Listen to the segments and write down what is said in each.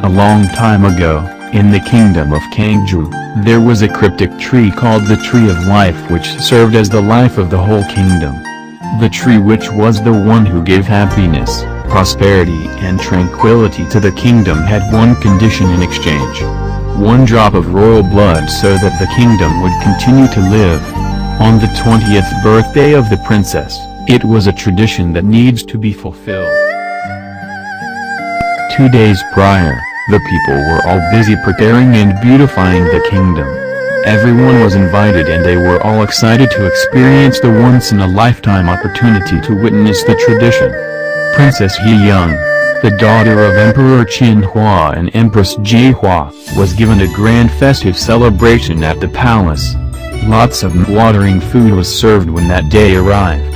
A long time ago, in the kingdom of Kangju, there was a cryptic tree called the Tree of Life which served as the life of the whole kingdom. The tree which was the one who gave happiness, prosperity and tranquility to the kingdom had one condition in exchange. One drop of royal blood so that the kingdom would continue to live. On the 20th birthday of the princess, it was a tradition that needs to be fulfilled. 2 days prior, the people were all busy preparing and beautifying the kingdom. Everyone was invited and they were all excited to experience the once-in-a-lifetime opportunity to witness the tradition. Princess He Young, the daughter of Emperor Qin Hua and Empress Ji Hua, was given a grand festive celebration at the palace. Lots of mouth-watering food was served when that day arrived.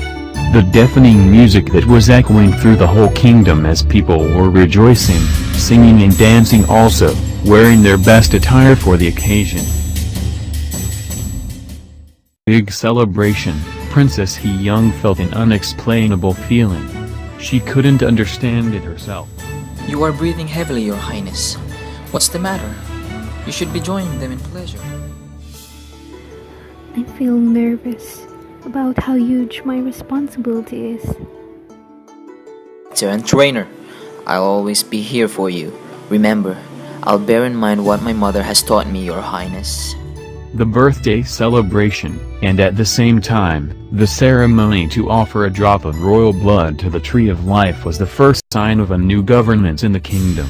The deafening music that was echoing through the whole kingdom as people were rejoicing, singing and dancing also, wearing their best attire for the occasion. Big celebration, Princess He Young felt an unexplainable feeling. She couldn't understand it herself. You are breathing heavily, Your Highness. What's the matter? You should be joining them in pleasure. I feel nervous about how huge my responsibility is. Terran Trainer, I'll always be here for you. Remember, I'll bear in mind what my mother has taught me, Your Highness. The birthday celebration, and at the same time, the ceremony to offer a drop of royal blood to the Tree of Life was the first sign of a new government in the kingdom.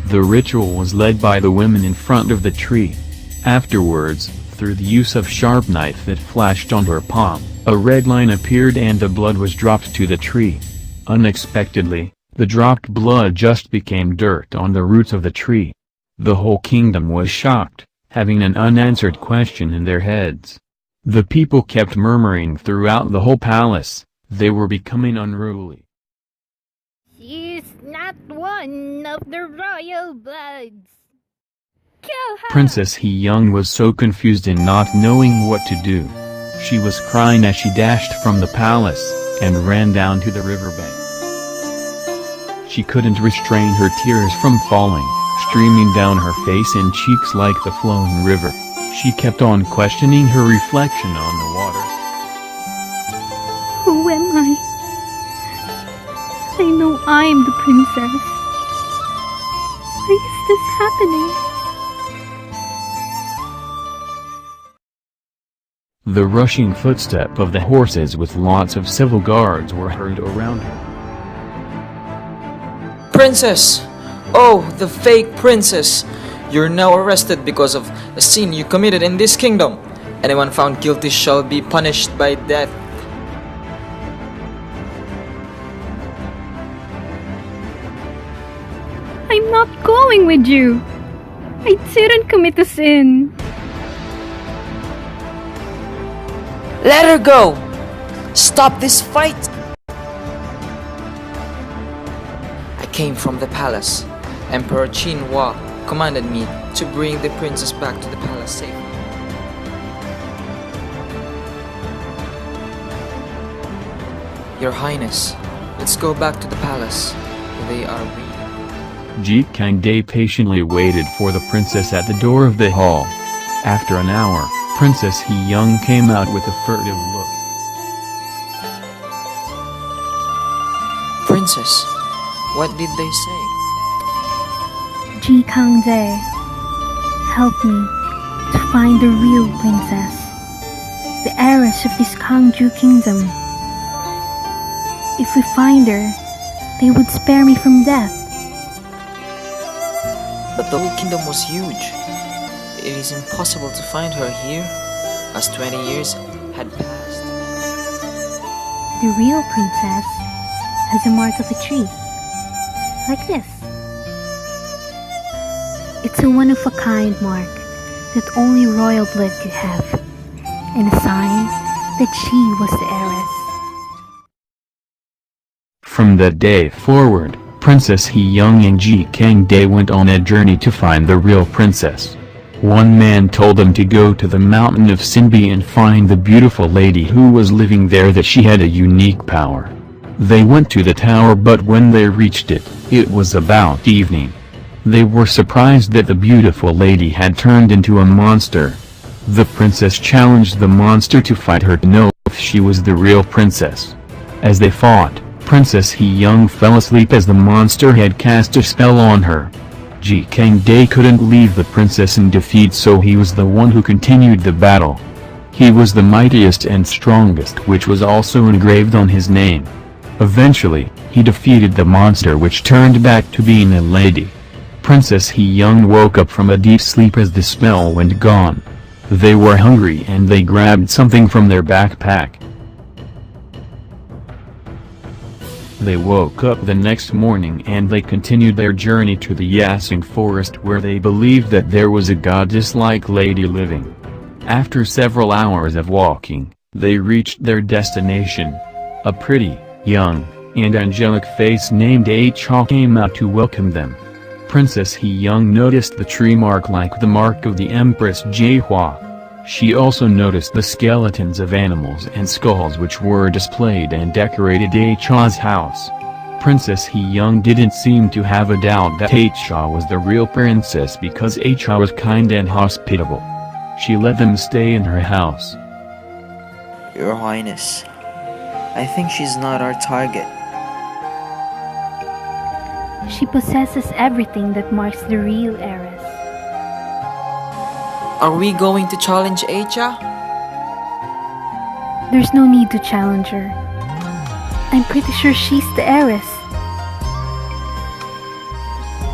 The ritual was led by the women in front of the tree. Afterwards, through the use of sharp knife that flashed on her palm, a red line appeared and the blood was dropped to the tree. Unexpectedly, the dropped blood just became dirt on the roots of the tree. The whole kingdom was shocked, having an unanswered question in their heads. The people kept murmuring throughout the whole palace. They were becoming unruly. She is not one of the royal bloods. Kill her! Princess He Young was so confused and not knowing what to do. She was crying as she dashed from the palace, and ran down to the riverbank. She couldn't restrain her tears from falling, streaming down her face and cheeks like the flowing river. She kept on questioning her reflection on the water. Who am I? I know I am the princess. Why is this happening? The rushing footstep of the horses with lots of civil guards were heard around her. Princess! Oh, the fake princess! You're now arrested because of a sin you committed in this kingdom. Anyone found guilty shall be punished by death. I'm not going with you. I didn't commit a sin. Let her go! Stop this fight! I came from the palace. Emperor Qin Hua commanded me to bring the princess back to the palace safely. Your Highness, let's go back to the palace. They are ready. Ji Kangde patiently waited for the princess at the door of the hall. After an hour, Princess He Young came out with a furtive look. Princess, what did they say? Ji Kangde, help me to find the real princess, the heiress of this Kangju kingdom. If we find her, they would spare me from death. But the whole kingdom was huge. It is impossible to find her here, as 20 years had passed. The real princess has a mark of a tree, like this. It's a one-of-a-kind mark that only royal blood could have, and a sign that she was the heiress. From that day forward, Princess He Young and Ji Kangde went on a journey to find the real princess. One man told them to go to the mountain of Sinbi and find the beautiful lady who was living there, that she had a unique power. They went to the tower, but when they reached it, it was about evening. They were surprised that the beautiful lady had turned into a monster. The princess challenged the monster to fight her to know if she was the real princess. As they fought, Princess He-young fell asleep as the monster had cast a spell on her. Ji Kangdae couldn't leave the princess in defeat, so he was the one who continued the battle. He was the mightiest and strongest, which was also engraved on his name. Eventually, he defeated the monster, which turned back to being a lady. Princess He-young woke up from a deep sleep as the spell went gone. They were hungry and they grabbed something from their backpack. They woke up the next morning and they continued their journey to the Yasing forest, where they believed that there was a goddess-like lady living. After several hours of walking, they reached their destination. A pretty, young, and angelic face named A-cha came out to welcome them. Princess He-young noticed the tree mark like the mark of the Empress Jaehua. She also noticed the skeletons of animals and skulls which were displayed and decorated A-cha's house. Princess He-young didn't seem to have a doubt that A-cha was the real princess because A-cha was kind and hospitable. She let them stay in her house. Your Highness, I think she's not our target. She possesses everything that marks the real heiress. Are we going to challenge A-cha? There's no need to challenge her. I'm pretty sure she's the heiress.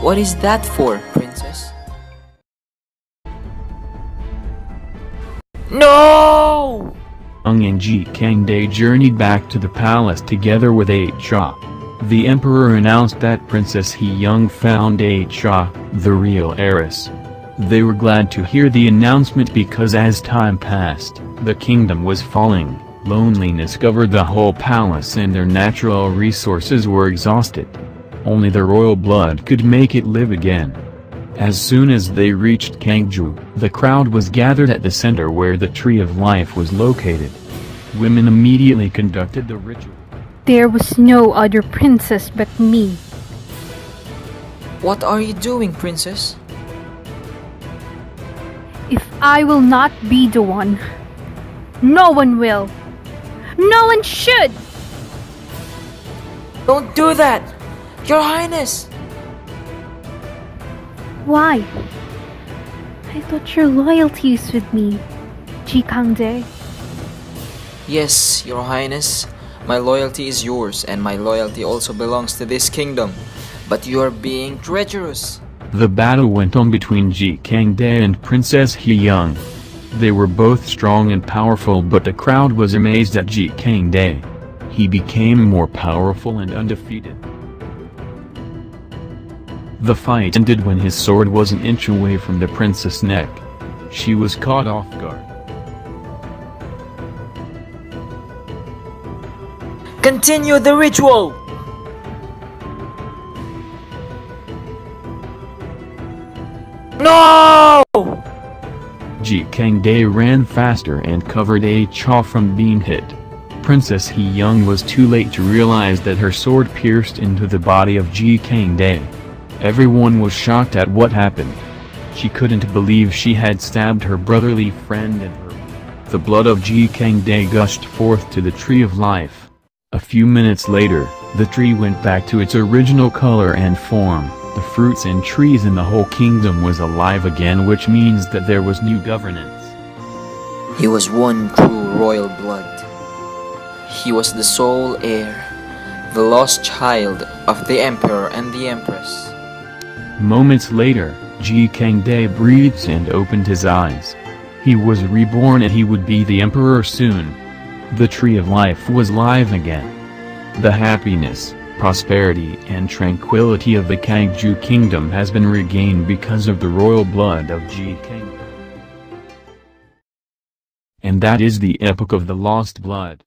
What is that for, Princess? No! Ung and Ji Kangdae journeyed back to the palace together with A-cha. The emperor announced that Princess He-young found A-cha, the real heiress. They were glad to hear the announcement because as time passed, the kingdom was falling, loneliness covered the whole palace and their natural resources were exhausted. Only the royal blood could make it live again. As soon as they reached Kangju, the crowd was gathered at the center where the Tree of Life was located. Women immediately conducted the ritual. There was no other princess but me. What are you doing, Princess? If I will not be the one, no one will. No one should! Don't do that! Your Highness! Why? I thought your loyalty is with me, Ji Kangdae. Yes, Your Highness. My loyalty is yours, and my loyalty also belongs to this kingdom. But you are being treacherous. The battle went on between Ji Kangdae and Princess He-young. They were both strong and powerful, but the crowd was amazed at Ji Kangdae. He became more powerful and undefeated. The fight ended when his sword was an inch away from the princess' neck. She was caught off guard. Continue the ritual! No! Ji Kangdae ran faster and covered A-cha from being hit. Princess He-young was too late to realize that her sword pierced into the body of Ji Kangdae. Everyone was shocked at what happened. She couldn't believe she had stabbed her brotherly friend and her. The blood of Ji Kangdae gushed forth to the Tree of Life. A few minutes later, the tree went back to its original color and form. The fruits and trees in the whole kingdom was alive again, which means that there was new governance. He was one true royal blood. He was the sole heir, the lost child of the emperor and the empress. Moments later, Ji Kangdae breathed and opened his eyes. He was reborn and he would be the emperor soon. The Tree of Life was live again. The happiness, prosperity and tranquility of the Kangju kingdom has been regained because of the royal blood of Ji Kangdae. And that is the epic of the lost blood.